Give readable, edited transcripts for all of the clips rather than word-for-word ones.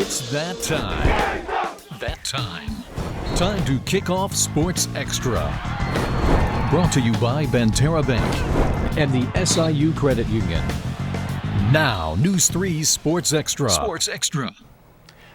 It's that time. Time to kick off Sports Extra. Brought to you by Banterra Bank and the SIU Credit Union. Now, News 3's Sports Extra.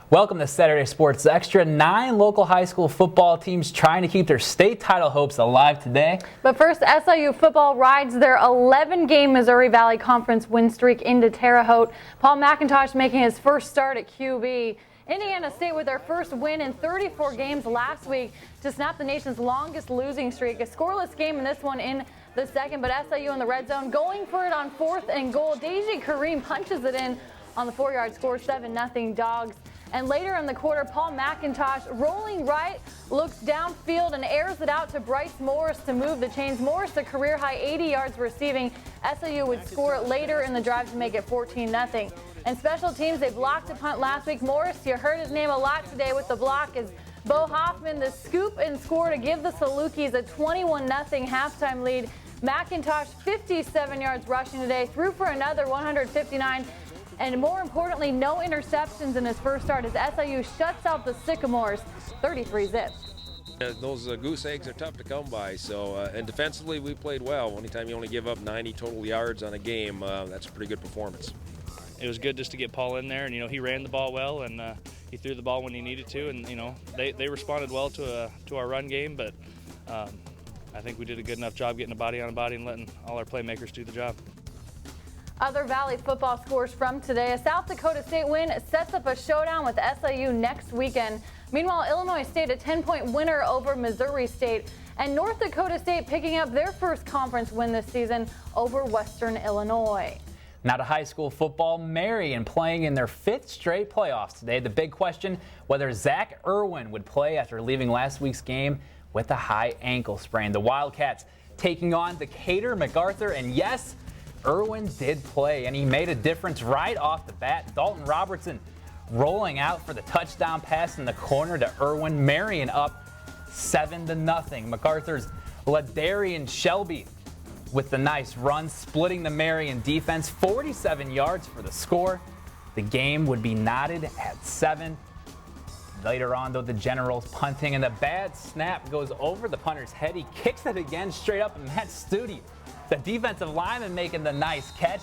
Welcome to Saturday Sports Extra. 9 local high school football teams trying to keep their state title hopes alive today. But first, SIU Football rides their 11-game Missouri Valley Conference win streak into Terre Haute. Paul McIntosh making his first start at QB. Indiana State with their first win in 34 games last week to snap the nation's longest losing streak. A scoreless game in this one in the second, but SIU in the red zone going for it on 4th and goal. Deji Kareem punches it in on the 4-yard score, 7-0 Dogs. And later in the quarter, Paul McIntosh rolling right, looks downfield and airs it out to Bryce Morris to move the chains. Morris, a career-high 80 yards receiving. SIU would score it later in the drive to make it 14-0. And special teams, they blocked a punt last week. Morris, you heard his name a lot today with the block, as Bo Hoffman, the scoop and score to give the Salukis a 21-0 halftime lead. McIntosh, 57 yards rushing today, threw for another 159. And more importantly, no interceptions in his first start as SIU shuts out the Sycamores 33-zip. Those goose eggs are tough to come by. So, and defensively, we played well. Anytime you only give up 90 total yards on a game, that's a pretty good performance. It was good just to get Paul in there, and he ran the ball well, and he threw the ball when he needed to, and they responded well to our run game, but I think we did a good enough job getting a body on a body and letting all our playmakers do the job. Other Valley football scores from today. A South Dakota State win sets up a showdown with SIU next weekend. Meanwhile, Illinois State a 10-point winner over Missouri State, and North Dakota State picking up their first conference win this season over Western Illinois. Now to high school football, Marion playing in their 5th straight playoffs today. The big question, whether Zach Irwin would play after leaving last week's game with a high ankle sprain. The Wildcats taking on Decatur MacArthur, and yes, Irwin did play, and he made a difference right off the bat. Dalton Robertson rolling out for the touchdown pass in the corner to Irwin. Marion up 7-0. MacArthur's Ladarian Shelby with the nice run, splitting the Marion defense, 47 yards for the score. The game would be knotted at 7. Later on, though, the Generals punting, and the bad snap goes over the punter's head. He kicks it again straight up, and Matt Studi, the defensive lineman, making the nice catch.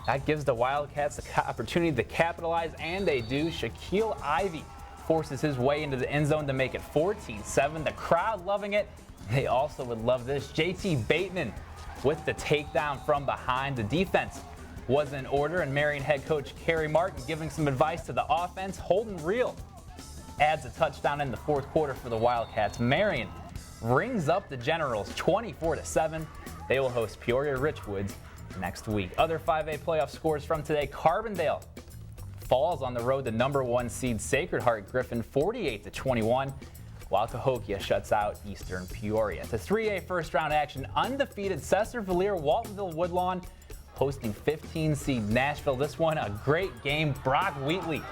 That gives the Wildcats the opportunity to capitalize, and they do. Shaquille Ivy forces his way into the end zone to make it 14-7. The crowd loving it. They also would love this. JT Bateman with the takedown from behind. The defense was in order, and Marion head coach Kerry Martin giving some advice to the offense. Holden Reel adds a touchdown in the 4th quarter for the Wildcats. Marion rings up the Generals 24-7. They will host Peoria Richwoods next week. Other 5A playoff scores from today. Carbondale falls on the road to number 1 seed Sacred Heart Griffin 48-21. While Cahokia shuts out Eastern Peoria. To 3A first-round action, undefeated Cesar-Valier Waltonville Woodlawn hosting 15 seed Nashville. This one, a great game. Brock Wheatley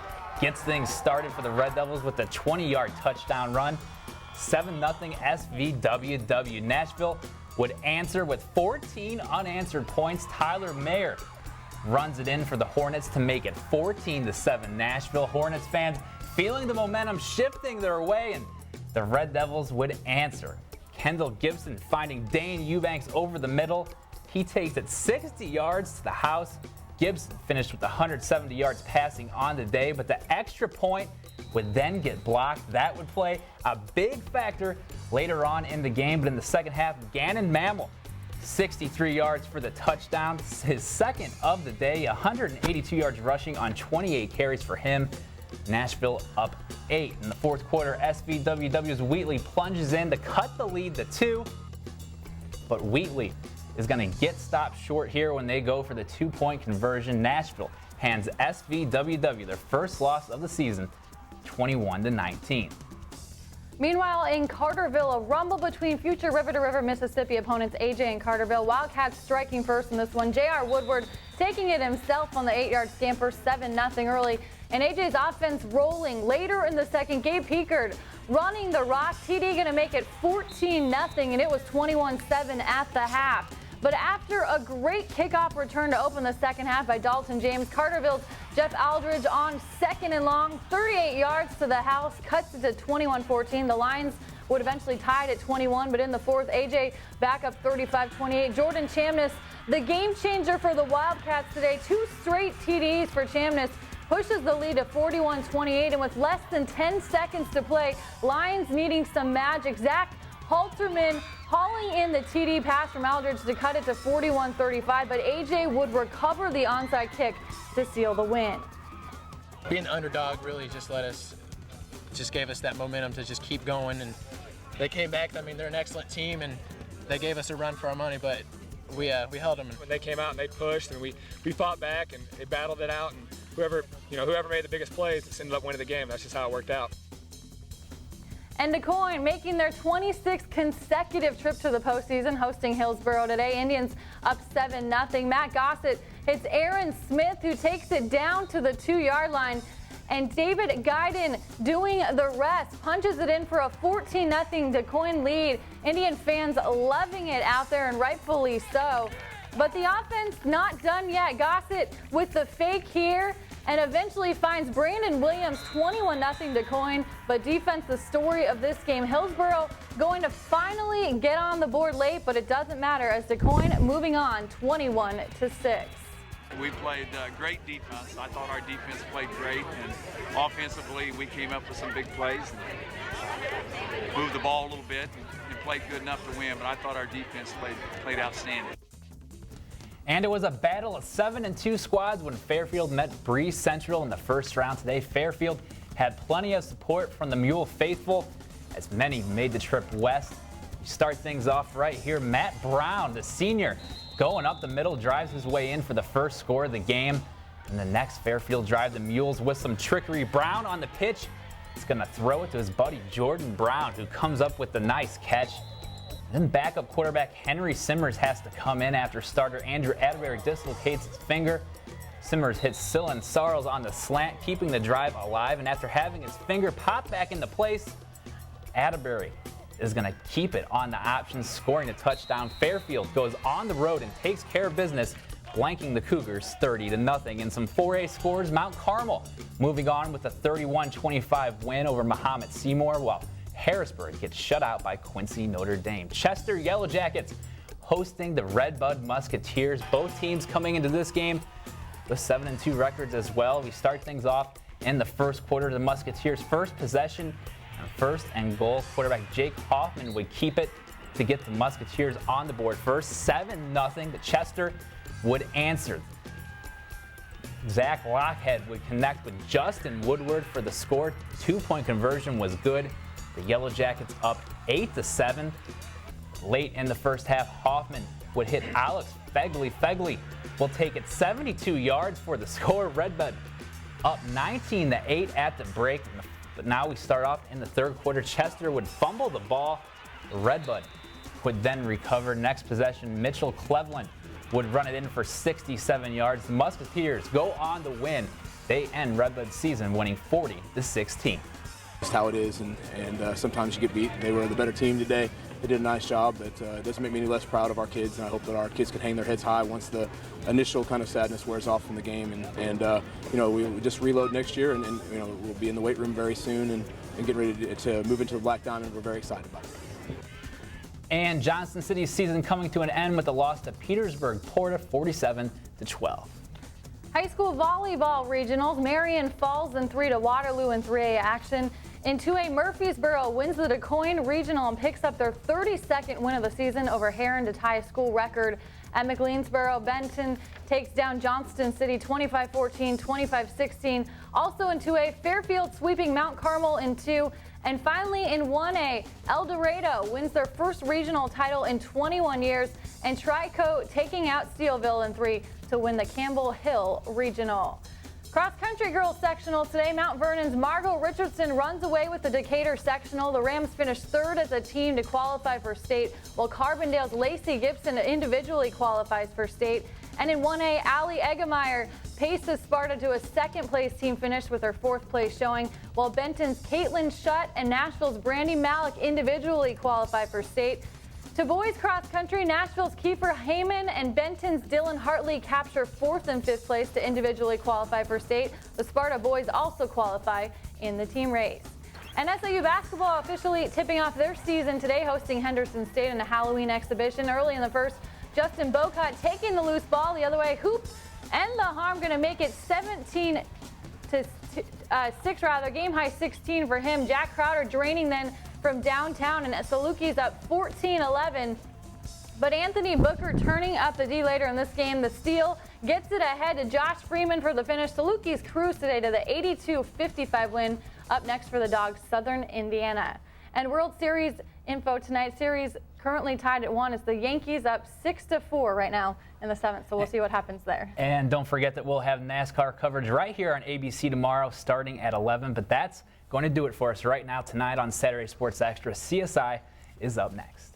gets things started for the Red Devils with a 20-yard touchdown run. 7-0 SVWW. Nashville would answer with 14 unanswered points. Tyler Mayer runs it in for the Hornets to make it 14-7 Nashville. Hornets fans feeling the momentum shifting their way, and the Red Devils would answer. Kendall Gibson finding Dane Eubanks over the middle. He takes it 60 yards to the house. Gibson finished with 170 yards passing on the day, but the extra point would then get blocked. That would play a big factor later on in the game, but in the second half, Gannon Mammal, 63 yards for the touchdown, his second of the day, 182 yards rushing on 28 carries for him. Nashville up 8. In the 4th quarter, SVWW's Wheatley plunges in to cut the lead to 2. But Wheatley is going to get stopped short here when they go for the 2-point conversion. Nashville hands SVWW their first loss of the season, 21-19. Meanwhile, in Carterville, a rumble between future river-to-river Mississippi opponents AJ and Carterville. Wildcats striking first in this one. J.R. Woodward taking it himself on the 8-yard scamper, 7-0 early. And AJ's offense rolling later in the second. Gabe Peekard running the rock. TD going to make it 14-0, and it was 21-7 at the half. But after a great kickoff return to open the second half by Dalton James, Carterville's Jeff Aldridge on second and long, 38 yards to the house, cuts it to 21-14. The Lions would eventually tie it at 21, but in the fourth, AJ back up 35-28. Jordan Chamness, the game changer for the Wildcats today. 2 straight TDs for Chamness, pushes the lead to 41-28, and with less than 10 seconds to play, Lions needing some magic. Zach Halterman hauling in the TD pass from Aldridge to cut it to 41-35, but AJ would recover the onside kick to seal the win. Being the underdog really just gave us that momentum to just keep going, and they came back. I mean, they're an excellent team, and they gave us a run for our money, but we held them. When they came out and they pushed, and we fought back and they battled it out, and whoever made the biggest plays just ended up winning the game. That's just how it worked out. And Quoin making their 26th consecutive trip to the postseason, hosting Hillsboro today. Indians up 7-0. Matt Gossett hits Aaron Smith, who takes it down to the 2-yard line. And David Guyden doing the rest, punches it in for a 14-0 Quoin lead. Indian fans loving it out there, and rightfully so. But the offense not done yet. Gossett with the fake here, and eventually finds Brandon Williams, 21-0 Quoin. But defense, the story of this game. Hillsboro going to finally get on the board late, but it doesn't matter as Quoin moving on 21-6. We played great defense. I thought our defense played great, and offensively we came up with some big plays and moved the ball a little bit and played good enough to win, but I thought our defense played outstanding. And it was a battle of 7-2 squads when Fairfield met Breese Central in the first round today. Fairfield had plenty of support from the Mule faithful, as many made the trip west. You start things off right here. Matt Brown, the senior, going up the middle, drives his way in for the first score of the game. And the next Fairfield drive, the Mules with some trickery. Brown on the pitch. He's going to throw it to his buddy Jordan Brown, who comes up with the nice catch. Then backup quarterback Henry Simmers has to come in after starter Andrew Atterbury dislocates his finger. Simmers hits Scylla and Sarles on the slant, keeping the drive alive. And after having his finger pop back into place, Atterbury is going to keep it on the option, scoring a touchdown. Fairfield goes on the road and takes care of business, blanking the Cougars 30-0. In some 4A scores, Mount Carmel moving on with a 31-25 win over Mahomet Seymour, while Harrisburg gets shut out by Quincy Notre Dame. Chester Yellow Jackets hosting the Redbud Musketeers. Both teams coming into this game with 7-2 records as well. We start things off in the first quarter. The Musketeers' first possession, and first and goal. Quarterback Jake Hoffman would keep it to get the Musketeers on the board first. 7-0. The Chester would answer. Zach Lockhead would connect with Justin Woodward for the score. 2-point conversion was good. The Yellow Jackets up 8-7. Late in the first half, Hoffman would hit Alex Fegley. Fegley will take it 72 yards for the score. Redbud up 19-8 at the break. But now we start off in the third quarter. Chester would fumble the ball. Redbud would then recover. Next possession, Mitchell Cleveland would run it in for 67 yards. The Musketeers go on to win. They end Redbud's season winning 40-16. Just how it is, and sometimes you get beat. They were the better team today. They did a nice job, but it doesn't make me any less proud of our kids, and I hope that our kids can hang their heads high once the initial kind of sadness wears off from the game. And we just reload next year, and we'll be in the weight room very soon and get ready to move into the Black Diamond. We're very excited about it. And Johnston City's season coming to an end with a loss to Petersburg PORTA 47-12. High school volleyball regionals. Marion falls in 3 to Waterloo in 3A action. In 2A, Murfreesboro wins the Quoin Regional and picks up their 32nd win of the season over Heron to tie a school record. At McLeansboro, Benton takes down Johnston City 25-14, 25-16. Also in 2A, Fairfield sweeping Mount Carmel in 2. And finally in 1A, Eldorado wins their first regional title in 21 years, and Trico taking out Steelville in 3 to win the Campbell Hill Regional. Cross-country girls sectional today. Mount Vernon's Margot Richardson runs away with the Decatur sectional. The Rams finished third as a team to qualify for state, while Carbondale's Lacey Gibson individually qualifies for state. And in 1A, Allie Eggemeyer paces Sparta to a second-place team finish with her fourth-place showing, while Benton's Caitlin Shutt and Nashville's Brandy Malik individually qualify for state. To boys cross country, Nashville's Kiefer, Heiman, and Benton's Dylan Hartley capture 4th and 5th place to individually qualify for state. The Sparta boys also qualify in the team race. And SIU basketball officially tipping off their season today, hosting Henderson State in a Halloween exhibition. Early in the first, Justin Bocott taking the loose ball the other way, hoop, and the harm, going to make it 17-6 rather. Game high 16 for him. Jack Crowder draining then from downtown, and Salukis up 14-11. But Anthony Booker turning up the D later in this game. The steal gets it ahead to Josh Freeman for the finish. Salukis cruise today to the 82-55 win. Up next for the Dogs, Southern Indiana. And World Series info tonight. Series currently tied at 1. It's the Yankees up 6-4 right now in the 7th. So we'll see what happens there. And don't forget that we'll have NASCAR coverage right here on ABC tomorrow starting at 11. But that's going to do it for us right now tonight on Saturday Sports Extra. CSI is up next.